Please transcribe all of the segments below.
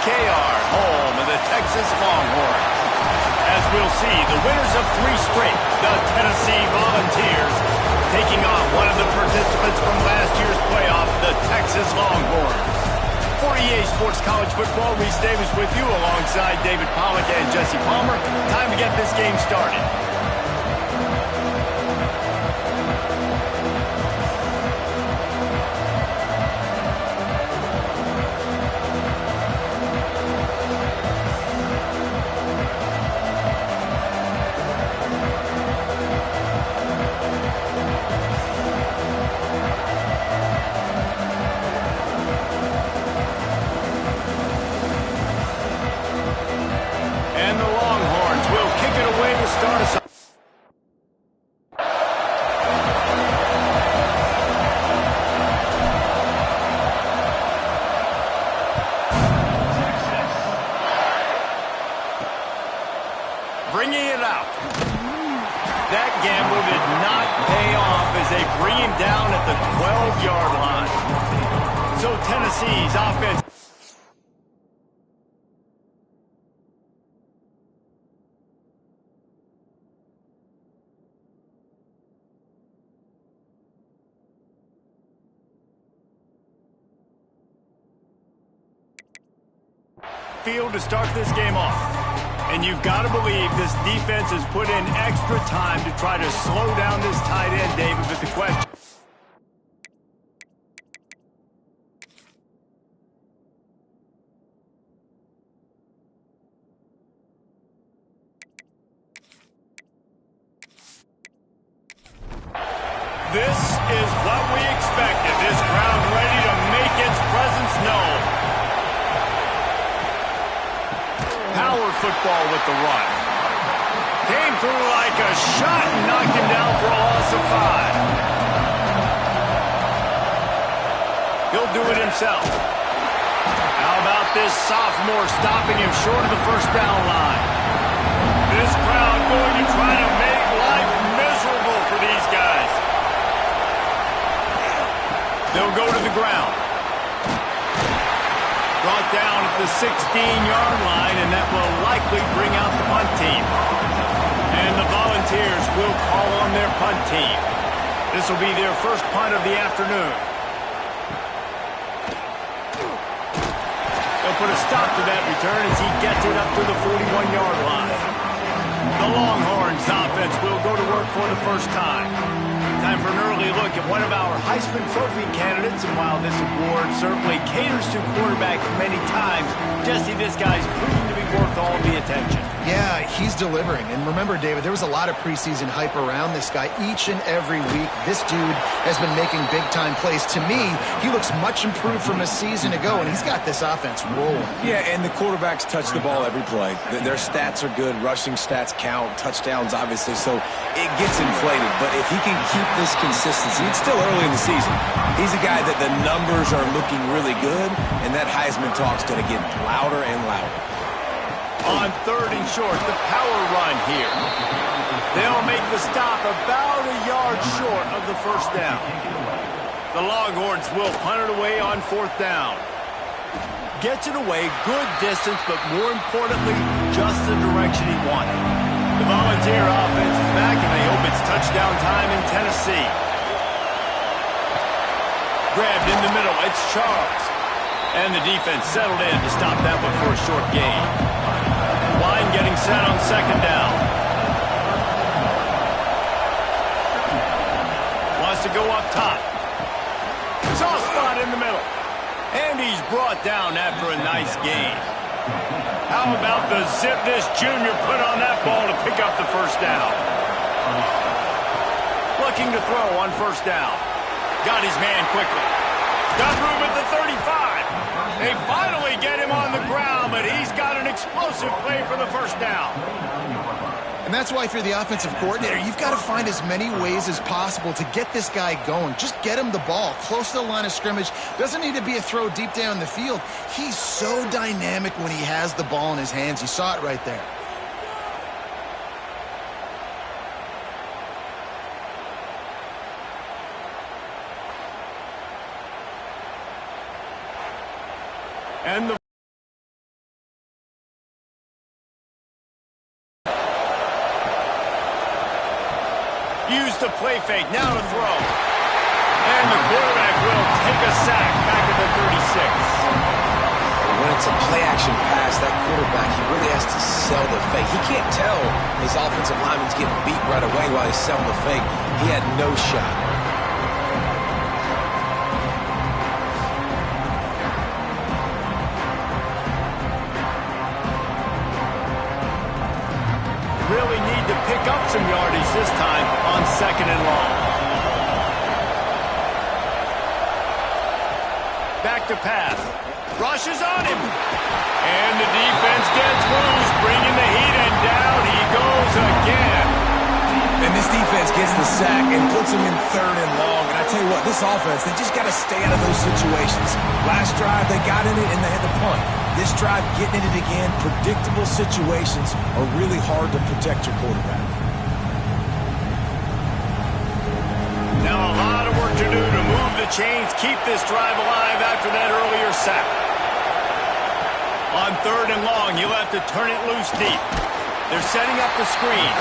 KR, home of the Texas Longhorns. As we'll see, the winners of 3 straight, the Tennessee Volunteers, taking on one of the participants from last year's playoff, the Texas Longhorns. For EA Sports College Football, Reese Davis with you alongside David Pollack and Jesse Palmer. Time to get this game started. Bringing it out. That gamble did not pay off as they bring him down at the 12-yard line. So Tennessee's offense. Field to start this game off. And you've got to believe this defense has put in extra time to try to slow down this tight end, David, but the question... This is what we expected. This crowd ready to make its presence known. Power football with the run. Came through like a shot and knocked him down for a loss of 5. He'll do it himself. How about this sophomore stopping him short of the first down line? This crowd going to try to make life miserable for these guys. They'll go to the ground. Brought down at the 16-yard line, and that will likely bring out the punt team. And the Volunteers will call on their punt team. This will be their first punt of the afternoon. They'll put a stop to that return as he gets it up to the 41-yard line. The Longhorns offense will go to work for the first time. Time for an early look at one of our Heisman Trophy candidates, and while this award certainly caters to quarterbacks many times, Jesse, this guy's proven to be worth all the attention. Yeah, he's delivering. And remember, David, there was a lot of preseason hype around this guy each and every week. This dude has been making big-time plays. To me, he looks much improved from a season ago, and he's got this offense rolling. Yeah, and the quarterbacks touch the ball every play. Their stats are good. Rushing stats count. Touchdowns, obviously, so it gets inflated. But if he can keep this consistency, it's still early in the season. He's a guy that the numbers are looking really good, and that Heisman talk's going to get louder and louder. On 3rd and short, the power run here. They'll make the stop about a yard short of the first down. The Longhorns will punt it away on 4th down. Gets it away, good distance, but more importantly, just the direction he wanted. The Volunteer offense is back, and they hope it's touchdown time in Tennessee. Grabbed in the middle, it's Charles. And the defense settled in to stop that one for a short gain. Line getting set on 2nd down. Wants to go up top. Soft spot in the middle. And he's brought down after a nice gain. How about the zip this junior put on that ball to pick up the first down? Looking to throw on 1st down. Got his man quickly. Got room at the 35. They finally get him on the ground, but he's got an explosive play for the first down. And that's why if you're the offensive coordinator, you've got to find as many ways as possible to get this guy going. Just get him the ball close to the line of scrimmage. Doesn't need to be a throw deep down the field. He's so dynamic when he has the ball in his hands. You saw it right there. And the Use the play fake, now to throw. And the quarterback will take a sack back at the 36. When it's a play-action pass, that quarterback, he really has to sell the fake. He can't tell his offensive lineman's getting beat right away while he's selling the fake. He had no shot. Really need to pick up some yardage this time on 2nd and long. Back to pass. Rushes on him. And the defense gets loose, bringing the heat, and down he goes again. And this defense gets the sack and puts him in 3rd and long. And I tell you what, this offense, they just got to stay out of those situations. Last drive, they got in it and they had the punt. This drive, getting in it again, predictable situations are really hard to protect your quarterback. Now a lot of work to do to move the chains, keep this drive alive after that earlier sack. On 3rd and long, you'll have to turn it loose deep. They're setting up the screen.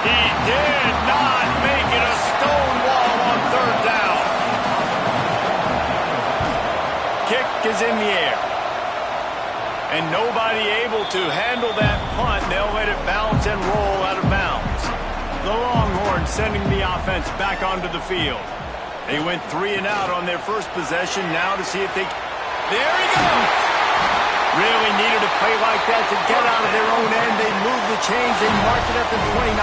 He did not make it a stone wall on 3rd down. Kick is in the air. And nobody able to handle that punt. They'll let it bounce and roll out of bounds. The Longhorns sending the offense back onto the field. They went 3 and out on their first possession. Now to see if they... There he goes! Really needed a play like that to get out of their own end. They moved the chains. They marked it at the 29.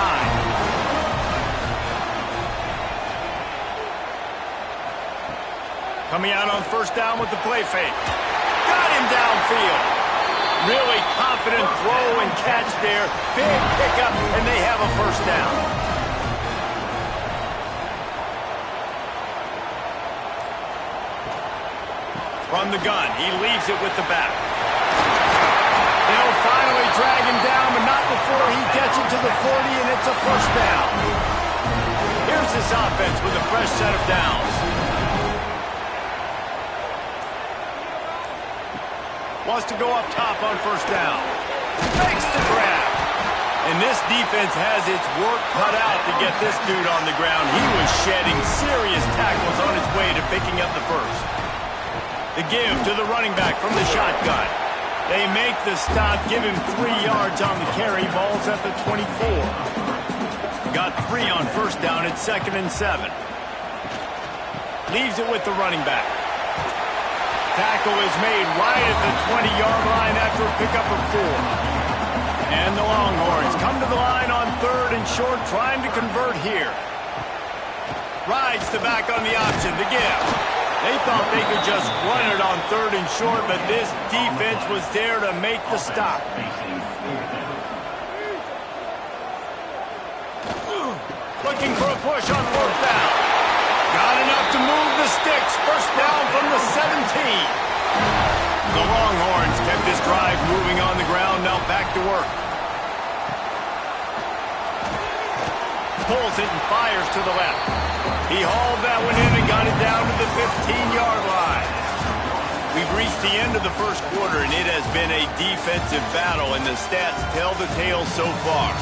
Coming out on 1st down with the play fake. Got him downfield. Really confident throw and catch there. Big pickup, and they have a 1st down. From the gun, he leaves it with the back. They'll finally drag him down, but not before he gets it to the 40, and it's a 1st down. Here's this offense with a fresh set of downs. Wants to go up top on 1st down. Makes the grab. And this defense has its work cut out to get this dude on the ground. He was shedding serious tackles on his way to picking up the 1st. The give to the running back from the shotgun. They make the stop, give him 3 yards on the carry. Ball's at the 24. Got 3 on 1st down at 2nd and 7. Leaves it with the running back. Tackle is made right at the 20-yard line after a pickup of 4. And the Longhorns come to the line on 3rd and short, trying to convert here. Rides the back on the option, the give. They thought they could just run it on 3rd and short, but this defense was there to make the stop. Looking for a push on 4th down. Got enough to move the sticks. 1st down from the 17. The Longhorns kept this drive moving on the ground. Now back to work. Pulls it and fires to the left. He hauled that one in and got it down to the 15-yard line. We've reached the end of the 1st quarter, and it has been a defensive battle, and the stats tell the tale so far.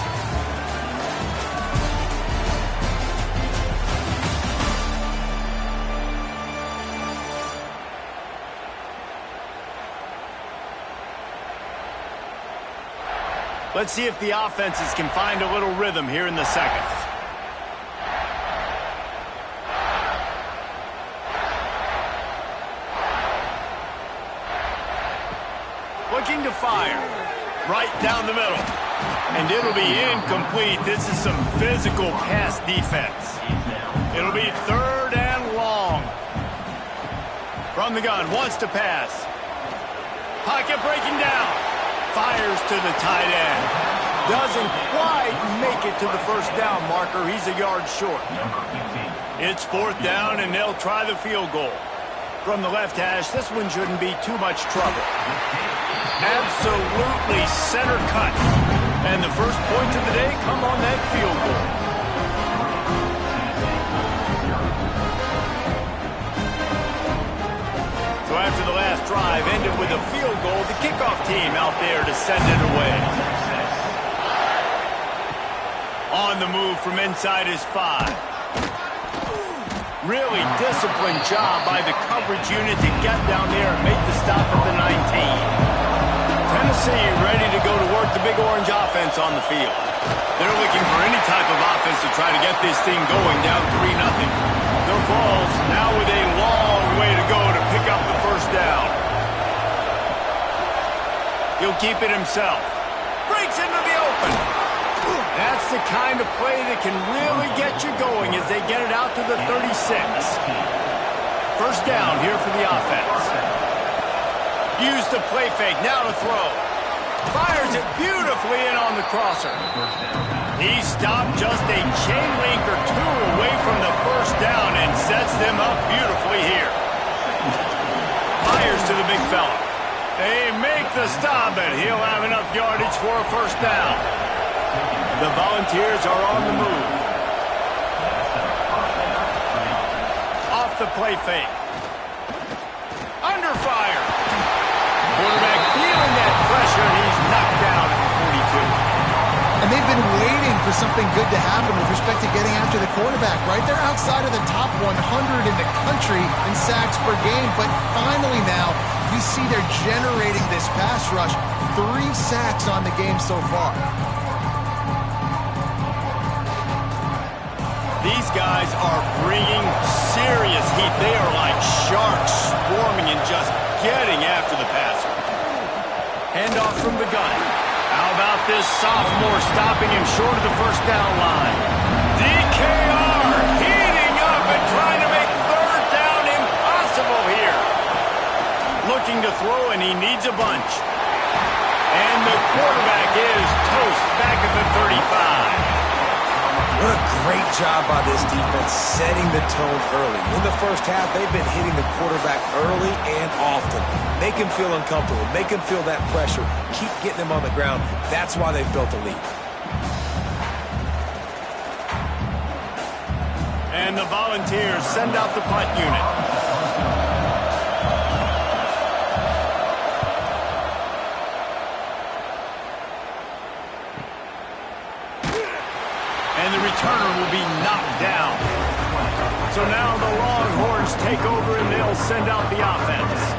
Let's see if the offenses can find a little rhythm here in the 2nd. Looking to fire. Right down the middle. And it'll be incomplete. This is some physical pass defense. It'll be 3rd and long. From the gun, wants to pass. Pocket breaking down. Fires to the tight end. Doesn't quite make it to the 1st down marker. He's a yard short. It's 4th down, and they'll try the field goal. From the left hash, this one shouldn't be too much trouble. Absolutely center cut. And the first points of the day come on that field goal. So after the last drive ended with a field goal, the kickoff team out there to send it away. On the move from inside his 5. Really disciplined job by the coverage unit to get down there and make the stop at the 19. Tennessee ready to go to work the Big Orange offense on the field. They're looking for any type of offense to try to get this thing going down 3-0. The Vols now with a long way to go to pick up the first down. He'll keep it himself. Breaks into the open. That's the kind of play that can really get you going as they get it out to the 36. First down here for the offense. Use the play fake, now to throw. Fires it beautifully in on the crosser. He stopped just a chain link or two away from the first down and sets them up beautifully here. Fires to the big fella. They make the stop, and he'll have enough yardage for a first down. The Volunteers are on the move. Off the play fake. Under fire. Quarterback feeling that pressure, and he's knocked down at the 42. And they've been waiting for something good to happen with respect to getting after the quarterback, right? They're outside of the top 100 in the country in sacks per game, but finally now you see they're generating this pass rush. 3 sacks on the game so far. These guys are bringing serious heat. They are like sharks swarming and just getting after the passer. Handoff from the gun. How about this sophomore stopping him short of the first down line? DKR heating up and trying to make third down impossible here. Looking to throw, and he needs a bunch. And the quarterback is toast back at the 35. What a great job by this defense setting the tone early. In the first half, they've been hitting the quarterback early and often. Make him feel uncomfortable. Make him feel that pressure. Keep getting him on the ground. That's why they've built a lead. And the Volunteers send out the punt unit. And the returner will be knocked down. So now the Longhorns take over and they'll send out the offense.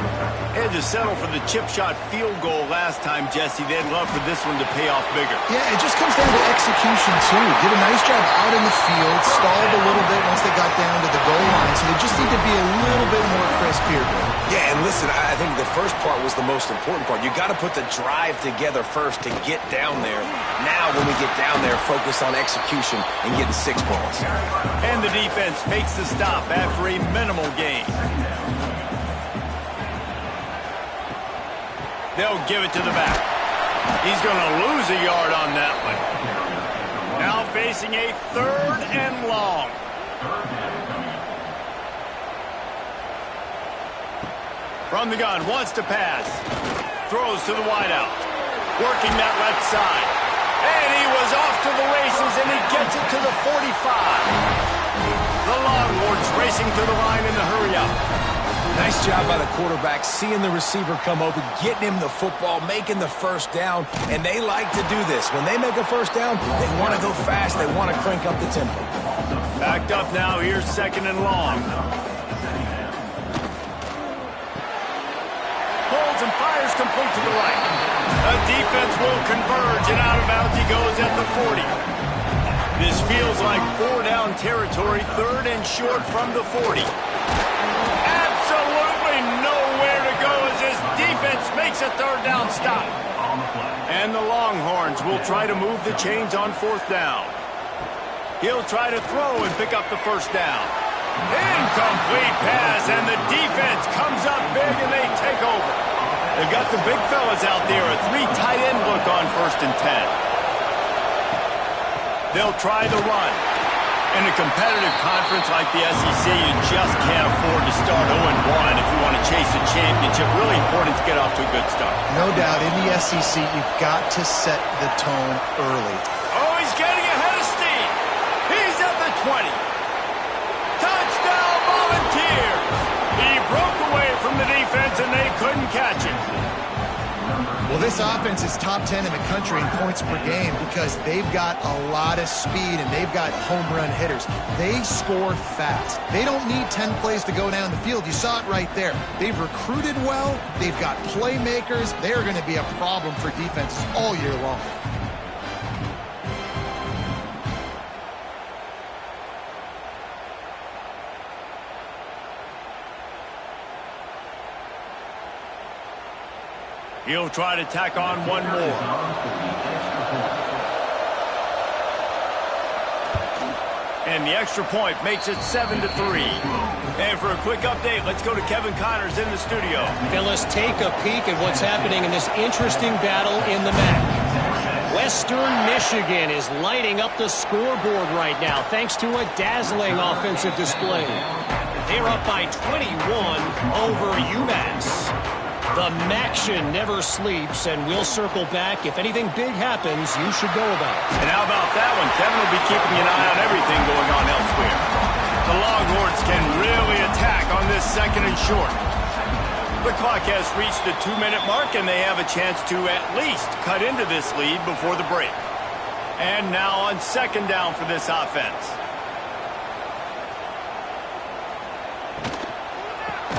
They had to settle for the chip shot field goal last time, Jesse. They'd love for this one to pay off bigger. Yeah, it just comes down to execution, too. Did a nice job out in the field, stalled a little bit once they got down to the goal line, so they just need to be a little bit more crisp here, Bill. Yeah, and listen, I think the first part was the most important part. You got to put the drive together first to get down there. Now, when we get down there, focus on execution and getting 6 points. And the defense makes the stop after a minimal gain. They'll give it to the back. He's going to lose a yard on that one. Now facing a 3rd and long. From the gun, wants to pass. Throws to the wideout. Working that left side. And he was off to the races, and he gets it to the 45. The Longhorns racing to the line in the hurry-up. Nice job by the quarterback, seeing the receiver come open, getting him the football, making the first down, and they like to do this. When they make a first down, they want to go fast. They want to crank up the tempo. Backed up now. Here's 2nd and long. Holds and fires complete to the right. The defense will converge, and out of bounds he goes at the 40. This feels like 4-down territory, 3rd and short from the 40. Absolutely nowhere to go as this defense makes a 3rd down stop. And the Longhorns will try to move the chains on 4th down. He'll try to throw and pick up the first down. Incomplete pass, and the defense comes up big, and they take over. They've got the big fellas out there, a 3 tight end look on 1st and 10. They'll try the run. In a competitive conference like the SEC, you just can't afford to start 0-1 if you want to chase a championship. Really important to get off to a good start. No doubt, in the SEC, you've got to set the tone early. Oh, he's getting ahead of steam. He's at the 20. Touchdown, Volunteers. He broke away from the defense, and they couldn't catch him. Well, this offense is top 10 in the country in points per game because they've got a lot of speed and they've got home run hitters. They score fast. They don't need 10 plays to go down the field. You saw it right there. They've recruited well. They've got playmakers. They are going to be a problem for defenses all year long. He'll try to tack on one more. And the extra point makes it 7-3. And for a quick update, let's go to Kevin Connors in the studio. Phyllis, take a peek at what's happening in this interesting battle in the MAC. Western Michigan is lighting up the scoreboard right now thanks to a dazzling offensive display. They're up by 21 over UMass. The MACtion never sleeps, and we'll circle back. If anything big happens, you should know about it. And how about that one? Kevin will be keeping an eye on everything going on elsewhere. The Longhorns can really attack on this 2nd and short. The clock has reached the 2-minute mark, and they have a chance to at least cut into this lead before the break. And now on 2nd down for this offense.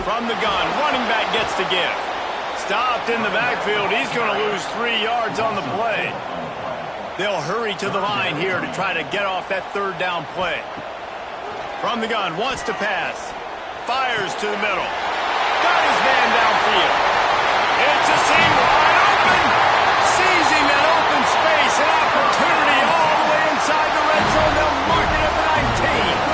From the gun, running back gets to give. Stopped in the backfield. He's going to lose 3 yards on the play. They'll hurry to the line here to try to get off that 3rd down play. From the gun, wants to pass. Fires to the middle. Got his man downfield. It's a seam wide open. Seizing that open space. An opportunity all the way inside the red zone. They'll mark it at the 19.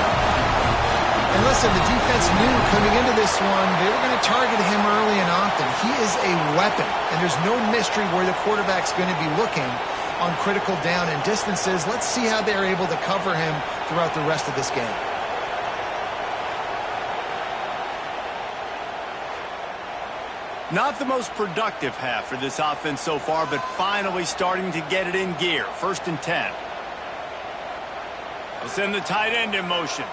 And listen, the defense knew coming into this one, they were going to target him early and often. He is a weapon, and there's no mystery where the quarterback's going to be looking on critical down and distances. Let's see how they're able to cover him throughout the rest of this game. Not the most productive half for this offense so far, but finally starting to get it in gear. 1st and 10. They'll send the tight end in motion.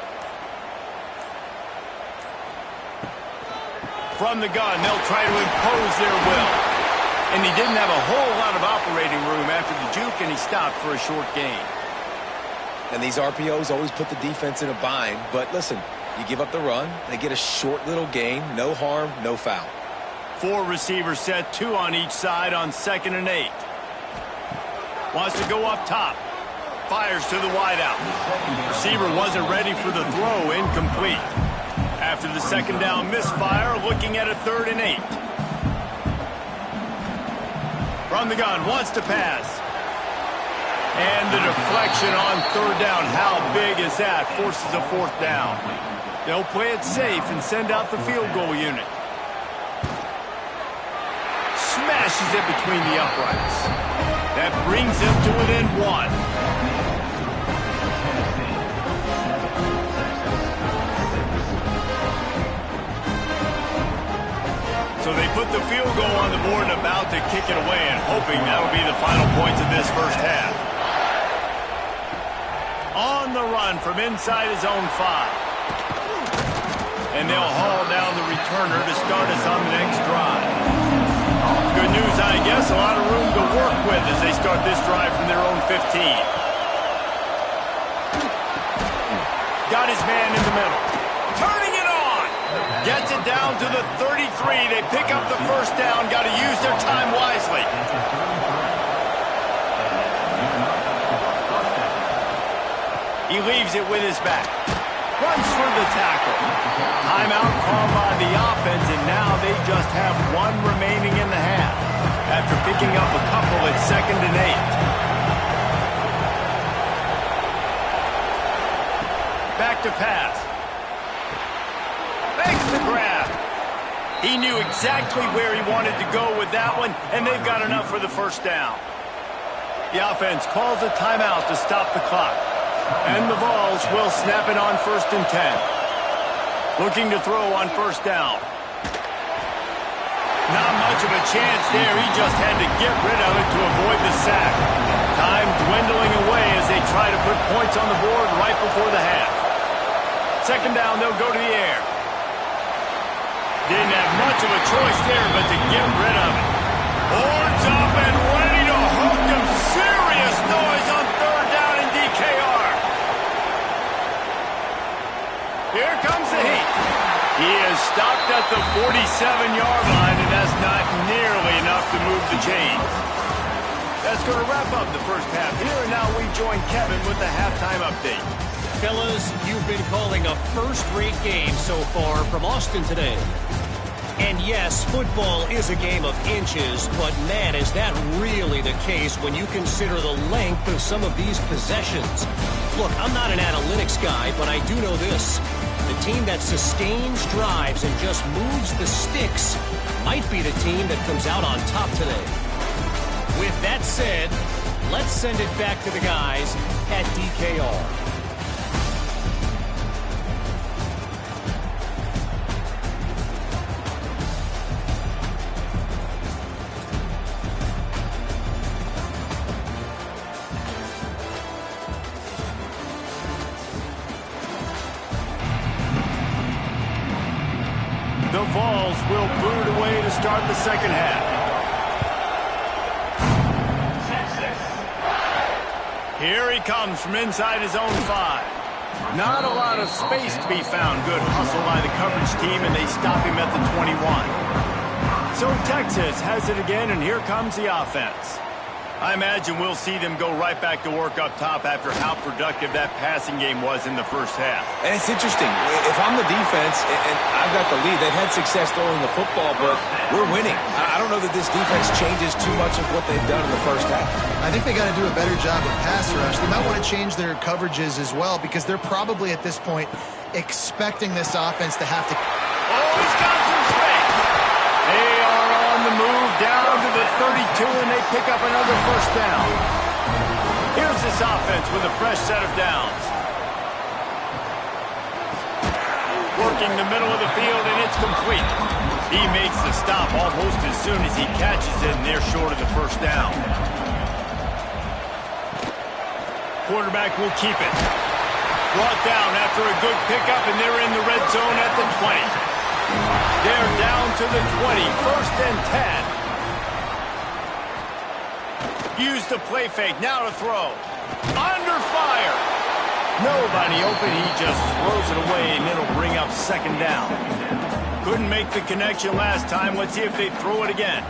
From the gun, they'll try to impose their will. And he didn't have a whole lot of operating room after the juke, and he stopped for a short gain. And these RPOs always put the defense in a bind. But listen, you give up the run, they get a short little gain, no harm, no foul. 4 receivers set, 2 on each side on 2nd and 8. Wants to go up top. Fires to the wideout. Receiver wasn't ready for the throw, incomplete. After the 2nd down misfire, looking at a 3rd and 8. From the gun, wants to pass. And the deflection on 3rd down. How big is that? Forces a 4th down. They'll play it safe and send out the field goal unit. Smashes it between the uprights. That brings them to within 1. So they put the field goal on the board and about to kick it away, and hoping that'll be the final points of this 1st half. On the run from inside his own 5. And they'll haul down the returner to start us on the next drive. Good news, I guess, a lot of room to work with as they start this drive from their own 15. Got his man in the middle. Turning it on. Gets it down to the 33. They pick up the 1st down. Got to use their time wisely. He leaves it with his back. Runs for the tackle. Timeout called by the offense, and now they just have 1 remaining in the half after picking up a couple at 2nd and 8. Back to pass. Makes the grab. He knew exactly where he wanted to go with that one, and they've got enough for the 1st down. The offense calls a timeout to stop the clock. And the Vols will snap it on 1st and 10. Looking to throw on 1st down. Not much of a chance there. He just had to get rid of it to avoid the sack. Time dwindling away as they try to put points on the board right before the half. 2nd down, they'll go to the air. Didn't have much of a choice there but to get rid of it. Horns up and ready to hook him. Serious noise on third down in DKR. Here comes the heat. He is stopped at the 47-yard line, and that's not nearly enough to move the chains. That's going to wrap up the first half here, and now we join Kevin with the halftime update. Fellas, you've been calling a first-rate game so far from Austin today. And yes, football is a game of inches, but man, is that really the case when you consider the length of some of these possessions. Look, I'm not an analytics guy, but I do know this. The team that sustains drives and just moves the sticks might be the team that comes out on top today. With that said, let's send it back to the guys at DKR. The Vols will boot it away to start the second half. Here he comes from inside his own 5. Not a lot of space to be found. Good hustle by the coverage team, and they stop him at the 21. So Texas has it again, and here comes the offense. I imagine we'll see them go right back to work up top after how productive that passing game was in the first half. And it's interesting. If I'm the defense and I've got the lead, they've had success throwing the football, but we're winning. I don't know that this defense changes too much of what they've done in the first half. I think they got to do a better job of pass rush. They might want to change their coverages as well because they're probably at this point expecting this offense to have to... Oh, he's got some space. They are on the move down to the 32, and they pick up another first down. Here's this offense with a fresh set of downs. Working the middle of the field, and it's complete. He makes the stop almost as soon as he catches it, and they're short of the first down. Quarterback will keep it. Brought down after a good pickup, and they're in the red zone at the 20. They're down to the 20, first and 10. Use the play fake, now to throw. Under fire. Nobody open, he just throws it away, and it'll bring up second down. Couldn't make the connection last time. Let's see if they throw it again.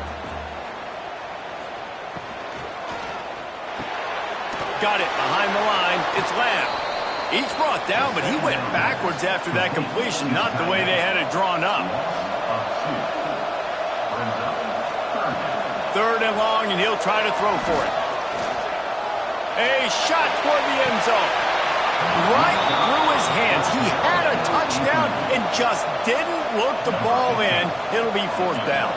Got it behind the line. It's Lamb. He's brought down, but he went backwards after that completion, not the way they had it drawn up. Third and long, and he'll try to throw for it. A shot toward the end zone. Right through his hands. He had a touchdown and just didn't look the ball in. It'll be fourth down.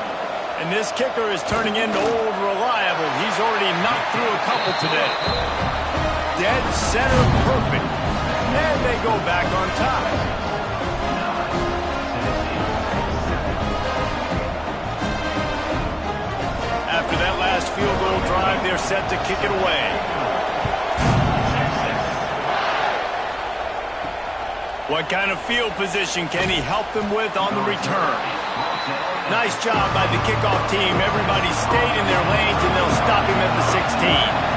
And this kicker is turning into old reliable. He's already knocked through a couple today. Dead center perfect. And they go back on top. After that last field goal drive, they're set to kick it away. What kind of field position can he help them with on the return? Nice job by the kickoff team. Everybody stayed in their lanes, and they'll stop him at the 16.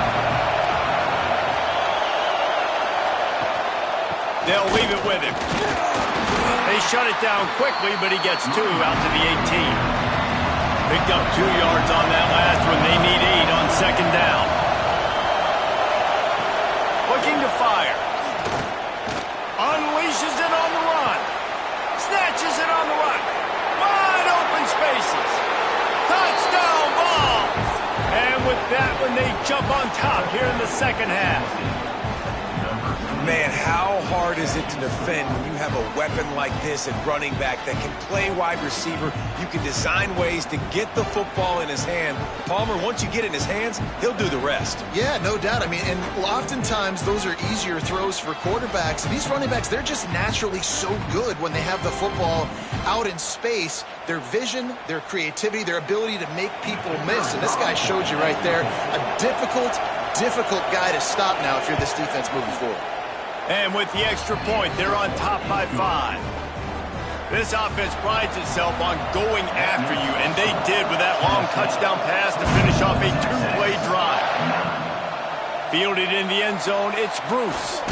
They'll leave it with him. They shut it down quickly, but he gets 2 out to the 18. Picked up 2 yards on that last one. They need 8 on second down. Looking to fire. Unleashes it on the run. Snatches it on the run. Wide open spaces. Touchdown Vols. And with that one, they jump on top here in the second half. Man, how hard is it to defend when you have a weapon like this at running back that can play wide receiver? You can design ways to get the football in his hand. Palmer, once you get it in his hands, he'll do the rest. Yeah, no doubt. I mean, and oftentimes those are easier throws for quarterbacks. And these running backs, they're just naturally so good when they have the football out in space. Their vision, their creativity, their ability to make people miss. And this guy showed you right there, a difficult guy to stop now if you're this defense moving forward. And with the extra point, they're on top by 5. This offense prides itself on going after you, and they did with that long touchdown pass to finish off a two-play drive. Fielded in the end zone, it's Bruce.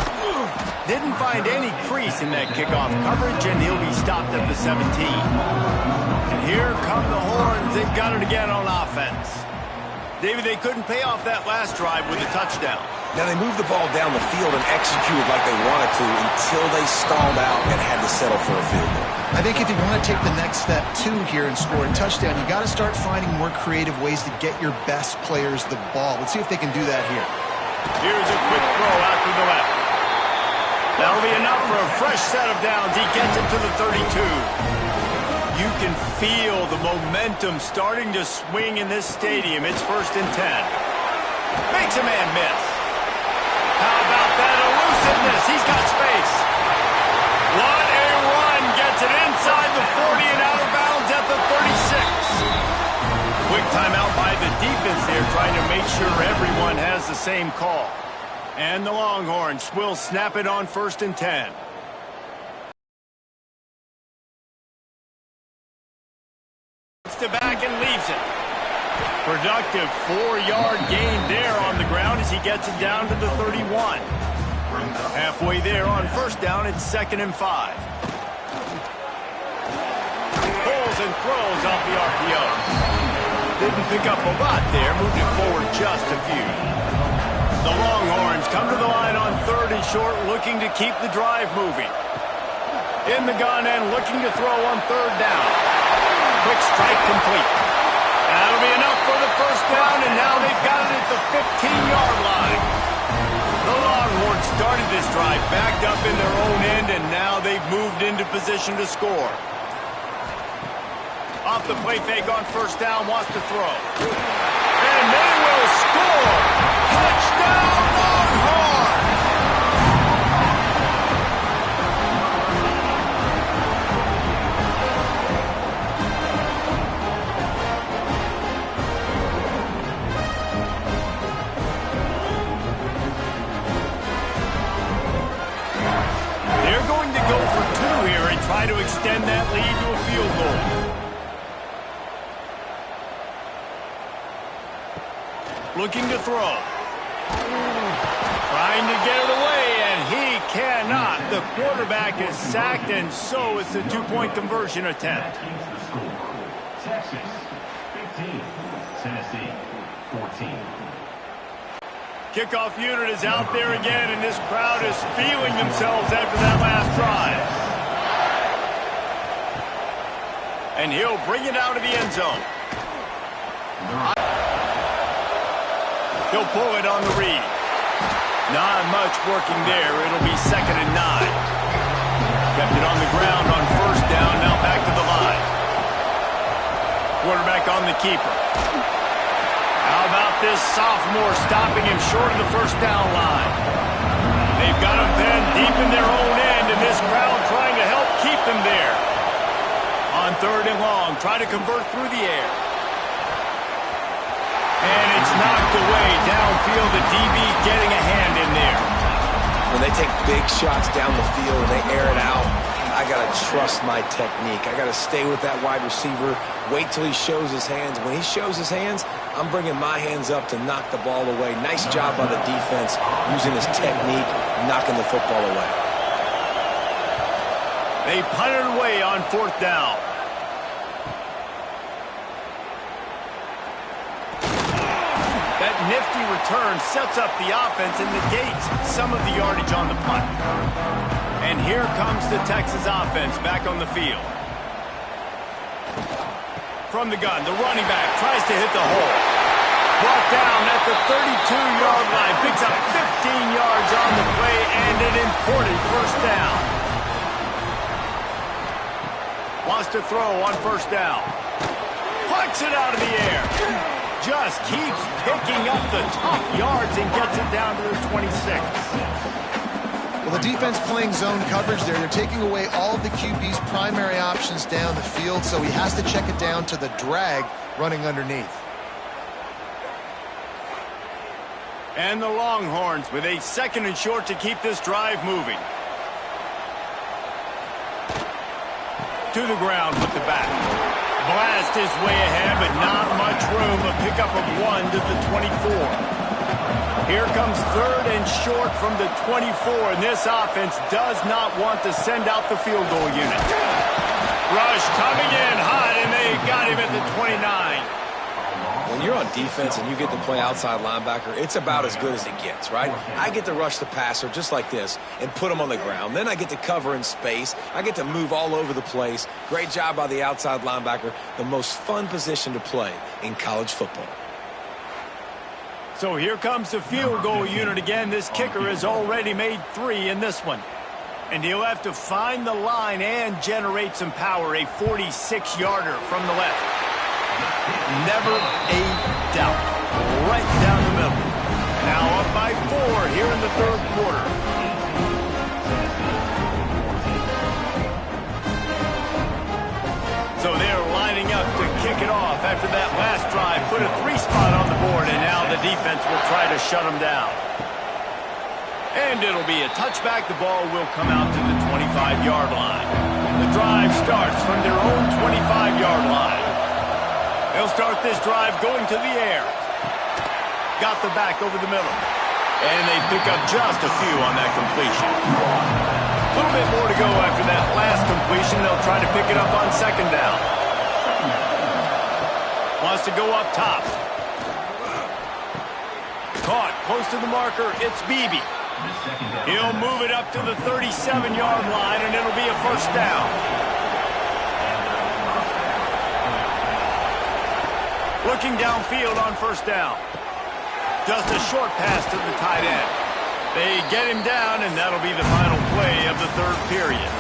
Didn't find any crease in that kickoff coverage, and he'll be stopped at the 17. And here come the Horns. They've got it again on offense. David, they couldn't pay off that last drive with a touchdown. Now, they moved the ball down the field and executed like they wanted to until they stalled out and had to settle for a field goal. I think if you want to take the next step, too, here and score a touchdown, you got to start finding more creative ways to get your best players the ball. Let's see if they can do that here. Here's a quick throw out to the left. That'll be enough for a fresh set of downs. He gets it to the 32. You can feel the momentum starting to swing in this stadium. It's 1st and 10. Makes a man miss. How about that elusiveness? He's got space. What a run. Gets it inside the 40 and out of bounds at the 36. Quick timeout by the defense there, trying to make sure everyone has the same call. And the Longhorns will snap it on 1st and 10. To back and leaves it. Productive 4-yard gain there on the ground as he gets it down to the 31. Halfway there on 1st down, it's 2nd and 5. Pulls and throws off the RPO. Didn't pick up a lot there, moved it forward just a few. The Longhorns come to the line on 3rd and short, looking to keep the drive moving. In the gun and looking to throw on 3rd down. Quick strike complete. That'll be enough for the 1st down, and now they've got it at the 15-yard line. The Longhorns started this drive backed up in their own end, and now they've moved into position to score. Off the play fake on 1st down, wants to throw. And they will score! Touchdown, Longhorns! They're going to go for 2 here and try to extend that lead to a field goal. Looking to throw. Trying to get it away, and he cannot. The quarterback is sacked, and so it's a 2-point conversion attempt. Texas 15, Tennessee 14. Kickoff unit is out there again, and this crowd is feeling themselves after that last drive. And he'll bring it out of the end zone. He'll pull it on the read. Not much working there. It'll be 2nd and 9. Kept it on the ground on 1st down. Now back to the line. Quarterback on the keeper. How about this sophomore stopping him short of the 1st down line? They've got him pinned deep in their own end, and this crowd trying to help keep them there. On 3rd and long, try to convert through the air. And it's knocked away downfield. The DB getting a hand in there. When they take big shots down the field and they air it out, I got to trust my technique. I got to stay with that wide receiver, wait till he shows his hands. When he shows his hands, I'm bringing my hands up to knock the ball away. Nice job by the defense using his technique, knocking the football away. They punt it away on 4th down. That nifty return sets up the offense and negates some of the yardage on the punt. And here comes the Texas offense back on the field. From the gun, the running back tries to hit the hole. Brought down at the 32-yard line. Picks up 15 yards on the play and an important 1st down. Wants to throw on 1st down. Plucks it out of the air. Just keeps picking up the tough yards and gets it down to the 26. Well, the defense playing zone coverage there. They're taking away all of the QB's primary options down the field, so he has to check it down to the drag running underneath. And the Longhorns with a 2nd and short to keep this drive moving. to the ground with the back. Blast his way ahead, but not much room. A pickup of 1 to the 24. Here comes 3rd and short from the 24, and this offense does not want to send out the field goal unit. Rush coming in hot, and they got him at the 29. When you're on defense and you get to play outside linebacker, it's about as good as it gets, right? I get to rush the passer just like this and put him on the ground. Then I get to cover in space. I get to move all over the place. Great job by the outside linebacker. The most fun position to play in college football. So here comes the field goal unit again. This kicker has already made 3 in this one. And he'll have to find the line and generate some power. A 46-yarder from the left. Never a doubt. Right down the middle. Now up by 4 here in the 3rd quarter. So they're lining up to kick it off after that last drive. Put a 3-spot on the board, and now the defense will try to shut them down. And it'll be a touchback. The ball will come out to the 25-yard line. The drive starts from their own 25-yard line. They'll start this drive going to the air. Got the back over the middle. And they pick up just a few on that completion. A little bit more to go after that last completion. They'll try to pick it up on 2nd down. Wants to go up top. Caught close to the marker. It's Beebe. He'll move it up to the 37-yard line, and it'll be a 1st down. Looking downfield on 1st down. Just a short pass to the tight end. They get him down, and that'll be the final play of the 3rd period.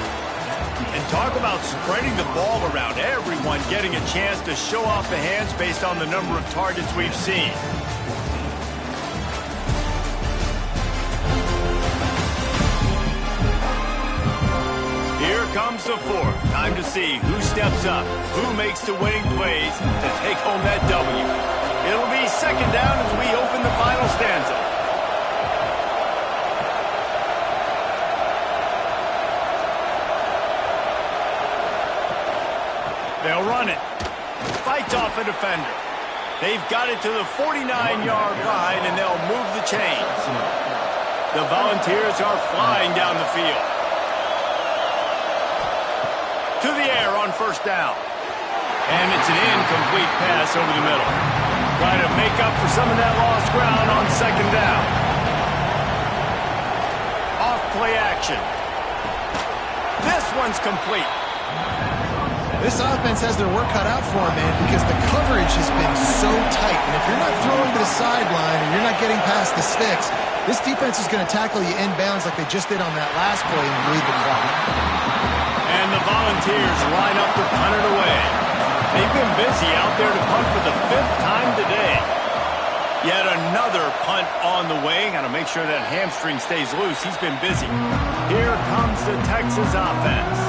And talk about spreading the ball around. Everyone getting a chance to show off the hands based on the number of targets we've seen. Here comes the 4th. Time to see who steps up, who makes the winning plays to take home that W. It'll be 2nd down as we open the final stanza. They'll run it. Fights off a defender. They've got it to the 49-yard line, and they'll move the chains. The Volunteers are flying down the field. To the air on 1st down. And it's an incomplete pass over the middle. Trying to make up for some of that lost ground on 2nd down. Off play action. This one's complete. This offense has their work cut out for them, man, because the coverage has been so tight. And if you're not throwing to the sideline and you're not getting past the sticks, this defense is going to tackle you inbounds like they just did on that last play and bleed the clock. And the Volunteers line up to punt it away. They've been busy out there to punt for the 5th time today. Yet another punt on the way. Got to make sure that hamstring stays loose. He's been busy. Here comes the Texas offense.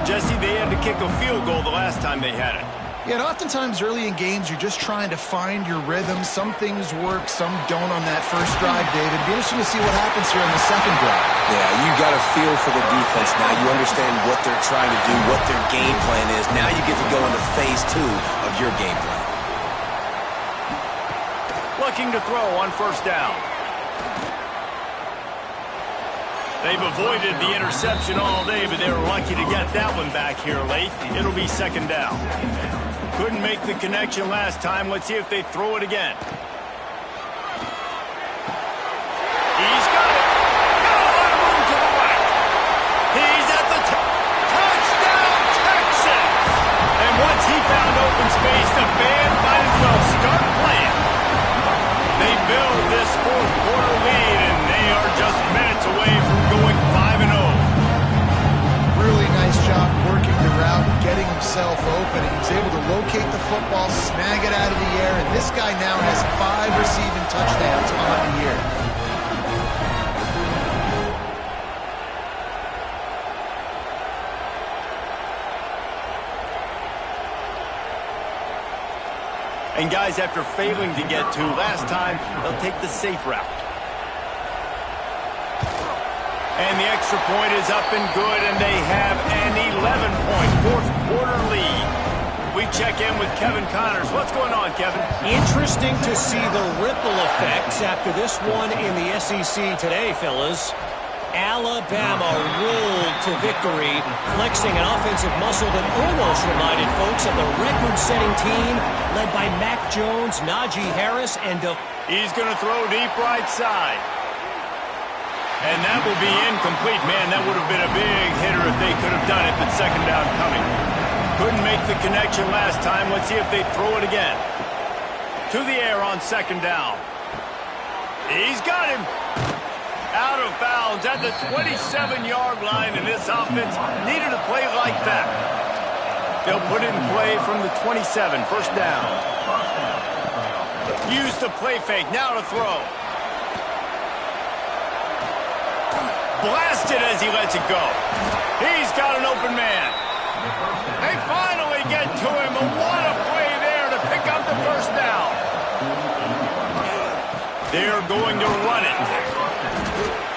Jesse, they had to kick a field goal the last time they had it. Yeah, and oftentimes early in games, you're just trying to find your rhythm. Some things work, some don't on that first drive, David. It'd be interesting to see what happens here on the 2nd drive. Yeah, you got a feel for the defense now. You understand what they're trying to do, what their game plan is. Now you get to go into phase 2 of your game plan. Looking to throw on 1st down. They've avoided the interception all day, but they were lucky to get that one back here late. It'll be 2nd down. Couldn't make the connection last time. Let's see if they throw it again. He's got it. Got a lot of room to the right. He's at the touchdown, Texas! And once he found open space, the band might as well start playing. They build this 4th quarter lead, and they are just minutes away from going 5-0. Really nice job working the route, getting himself open. He was able to locate the football, snag it out of the air, and this guy now has 5 receiving touchdowns on the year. And guys, after failing to get to last time, they'll take the safe route. And the extra point is up and good, and they have an 11-point 4th we check in with Kevin Connors. What's going on, Kevin? Interesting to see the ripple effects after this one in the SEC today, fellas. Alabama rolled to victory, flexing an offensive muscle that almost reminded folks of the record-setting team led by Mac Jones, Najee Harris, and he's going to throw deep right side. And that will be incomplete. Man, that would have been a big hitter if they could have done it, but second down coming. Couldn't make the connection last time. Let's see if they throw it again. To the air on second down. He's got him. Out of bounds at the 27-yard line, and this offense needed a play like that. They'll put it in play from the 27, first down. Use the play fake, now to throw. Blasted as he lets it go. He's got an open man. They finally get to him, and what a play there to pick up the first down. They're going to run it.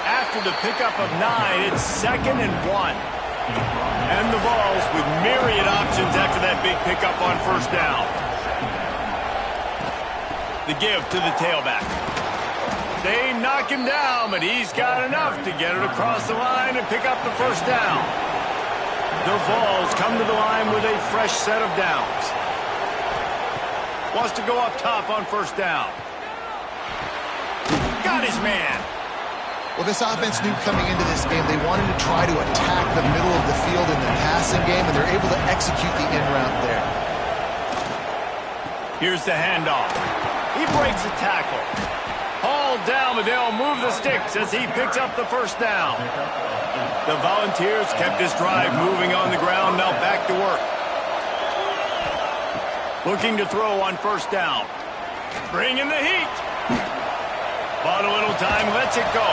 After the pickup of 9, it's 2nd and 1. And the Vols with myriad options after that big pickup on first down. The give to the tailback. They knock him down, but he's got enough to get it across the line and pick up the first down. The Vols come to the line with a fresh set of downs. Wants to go up top on first down. Got his man. Well, this offense knew coming into this game they wanted to try to attack the middle of the field in the passing game, and they're able to execute the in route there. Here's the handoff. He breaks a tackle. Hauled down, but they'll move the sticks as he picks up the first down. The Volunteers kept this drive moving on the ground, now back to work. Looking to throw on first down. Bring in the heat. Bought a little time, lets it go.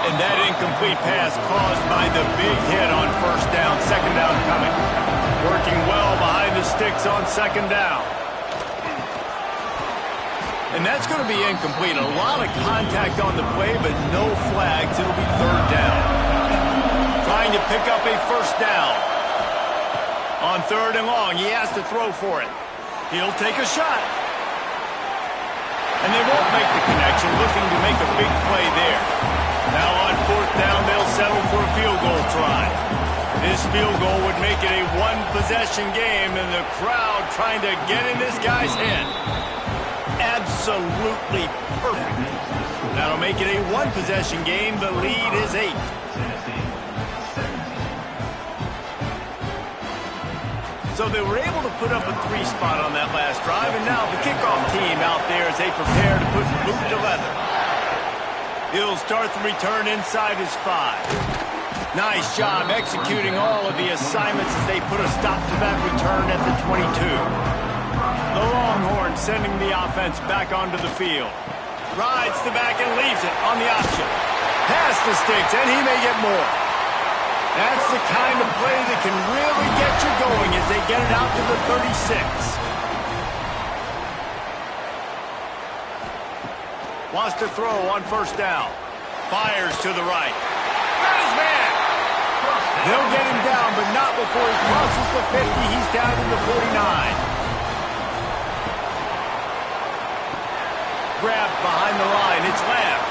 And that incomplete pass caused by the big hit on first down, second down coming. Working well behind the sticks on second down. And that's going to be incomplete. A lot of contact on the play, but no flags. It'll be third down. Trying to pick up a first down. On third and long, he has to throw for it. He'll take a shot. And they won't make the connection, looking to make a big play there. Now on fourth down, they'll settle for a field goal try. This field goal would make it a one-possession game, and the crowd trying to get in this guy's head. Absolutely perfect. That'll make it a one-possession game. The lead is 8. So they were able to put up a 3-spot on that last drive, and now the kickoff team out there as they prepare to put boot to leather. He'll start the return inside his 5. Nice job executing all of the assignments as they put a stop to that return at the 22. The Longhorns sending the offense back onto the field. Rides the back and leaves it on the option. Past the sticks, and he may get more. That's the kind of play that can really get you going as they get it out to the 36. Wants to throw on first down. Fires to the right. Got his man. They'll get him down, but not before he crosses the 50. He's down to the 49. Grabbed behind the line. It's Lamb.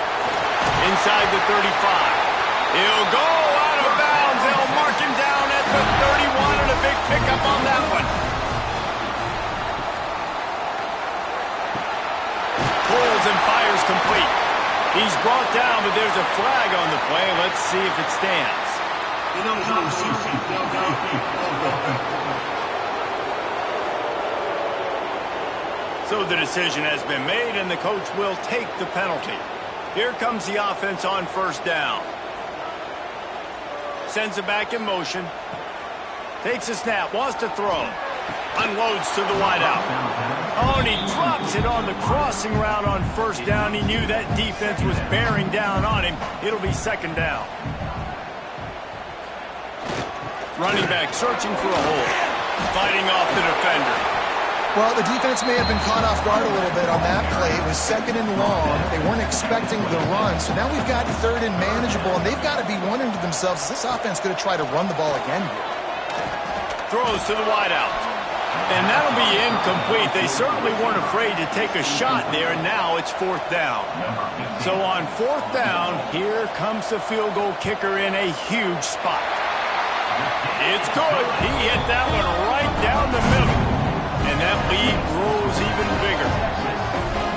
Inside the 35. He'll go out of bounds. They'll mark him down at the 31, and a big pickup on that one. Pulls and fires complete. He's brought down, but there's a flag on the play. Let's see if it stands. So the decision has been made, and the coach will take the penalty. Here comes the offense on first down. Sends it back in motion. Takes a snap, wants to throw. Unloads to the wideout. Oh, and he drops it on the crossing route on first down. He knew that defense was bearing down on him. It'll be second down. Running back searching for a hole. Fighting off the defender. Well, the defense may have been caught off guard a little bit on that play. It was second and long. They weren't expecting the run. So now we've got third and manageable, and they've got to be wondering to themselves, is this offense going to try to run the ball again here? Throws to the wideout. And that'll be incomplete. They certainly weren't afraid to take a shot there, and now it's 4th down. So on 4th down, here comes the field goal kicker in a huge spot. It's good. He hit that one right down the middle. And that lead grows even bigger.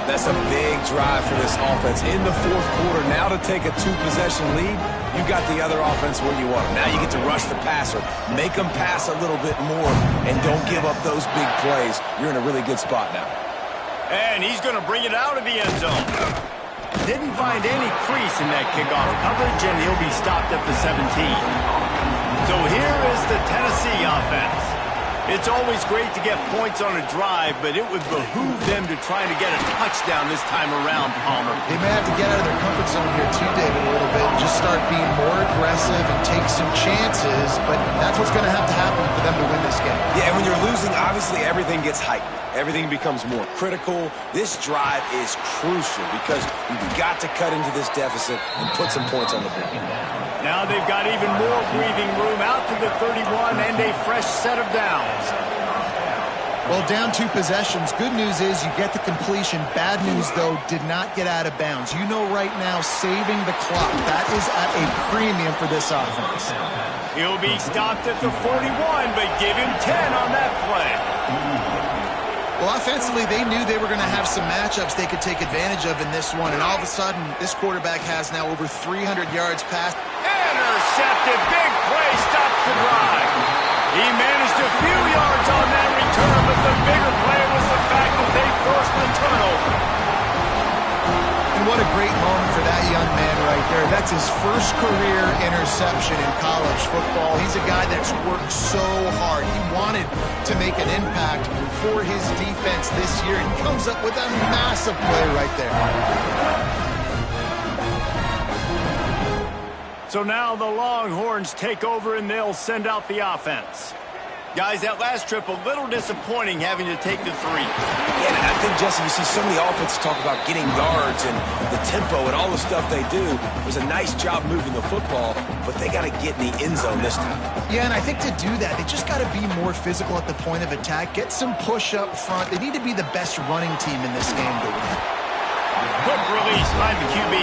That's a big drive for this offense in the 4th quarter. Now to take a 2-possession lead, you got the other offense where you want them. Now you get to rush the passer, make them pass a little bit more, and don't give up those big plays. You're in a really good spot now. And he's going to bring it out of the end zone. Didn't find any crease in that kickoff coverage, and he'll be stopped at the 17. So here is the Tennessee offense. It's always great to get points on a drive, but it would behoove them to try to get a touchdown this time around, Palmer. They may have to get out of their comfort zone here too, David, a little bit, and just start being more aggressive and take some chances, but that's what's going to have to happen for them to win this game. Yeah, and when you're losing, obviously everything gets heightened. Everything becomes more critical. This drive is crucial because you've got to cut into this deficit and put some points on the board. Now they've got even more breathing room out to the 31 and a fresh set of downs. Well, down 2 possessions. Good news is you get the completion. Bad news, though, did not get out of bounds. You know right now, saving the clock, that is at a premium for this offense. He'll be stopped at the 41, but give him 10 on that play. Well, offensively, they knew they were going to have some matchups they could take advantage of in this one, and all of a sudden, this quarterback has now over 300 yards passed. Intercepted. Big play stops the drive. He managed a few yards on that return, but the bigger play was the fact that they forced the turnover. And what a great moment for that young man right there. That's his first career interception in college football. He's a guy that's worked so hard. He wanted to make an impact for his defense this year, and he comes up with a massive play right there. So now the Longhorns take over, and they'll send out the offense. Guys, that last trip, a little disappointing having to take the 3. Yeah, and I think, Jesse, you see so many offenses talk about getting yards and the tempo and all the stuff they do. It was a nice job moving the football, but they got to get in the end zone this time. Yeah, and I think to do that, they just got to be more physical at the point of attack, get some push up front. They need to be the best running team in this game to win. Quick release by the QB.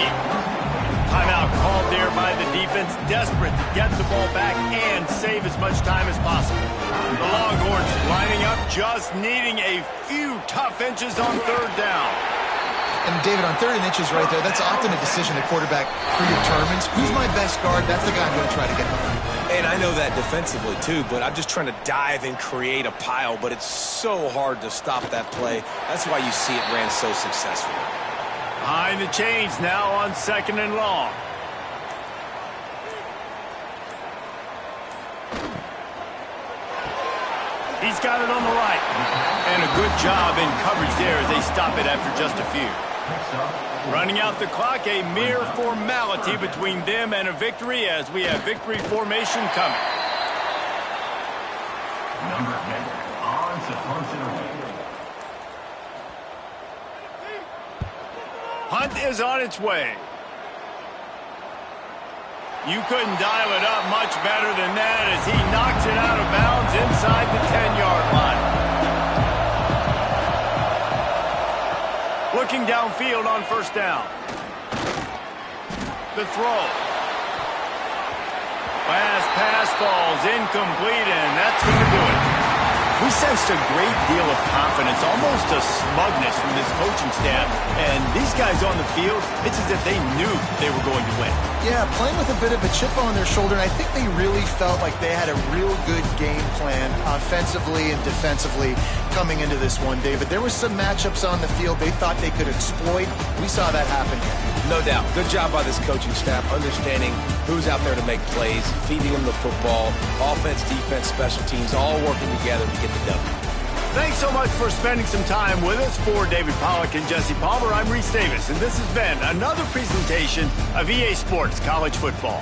Timeout called there by the defense, desperate to get the ball back and save as much time as possible. The Longhorns lining up, just needing a few tough inches on 3rd down. And David, on 3rd and inches right there, that's often a decision the quarterback predetermines. Who's my best guard? That's the guy I'm going to try to get. And I know that defensively too, but I'm just trying to dive and create a pile, but it's so hard to stop that play. That's why you see it ran so successfully. Behind the chains now on 2nd and long. He's got it on the right. And a good job in coverage there as they stop it after just a few. Running out the clock, a mere formality between them and a victory as we have victory formation coming. Number 10 on to punt it away. Punt is on its way. You couldn't dial it up much better than that as he knocks it out of bounds inside the 10-yard line. Looking downfield on 1st down. The throw. Last pass falls incomplete, and that's going to do it. We sensed a great deal of confidence, almost a smugness from this coaching staff. And these guys on the field, it's as if they knew they were going to win. Yeah, playing with a bit of a chip on their shoulder, and I think they really felt like they had a real good game plan offensively and defensively coming into this one, David. There were some matchups on the field they thought they could exploit. We saw that happen here. No doubt. Good job by this coaching staff, understanding who's out there to make plays, feeding them the football, offense, defense, special teams, all working together to get the W. Thanks so much for spending some time with us. For David Pollack and Jesse Palmer, I'm Reese Davis, and this has been another presentation of EA Sports College Football.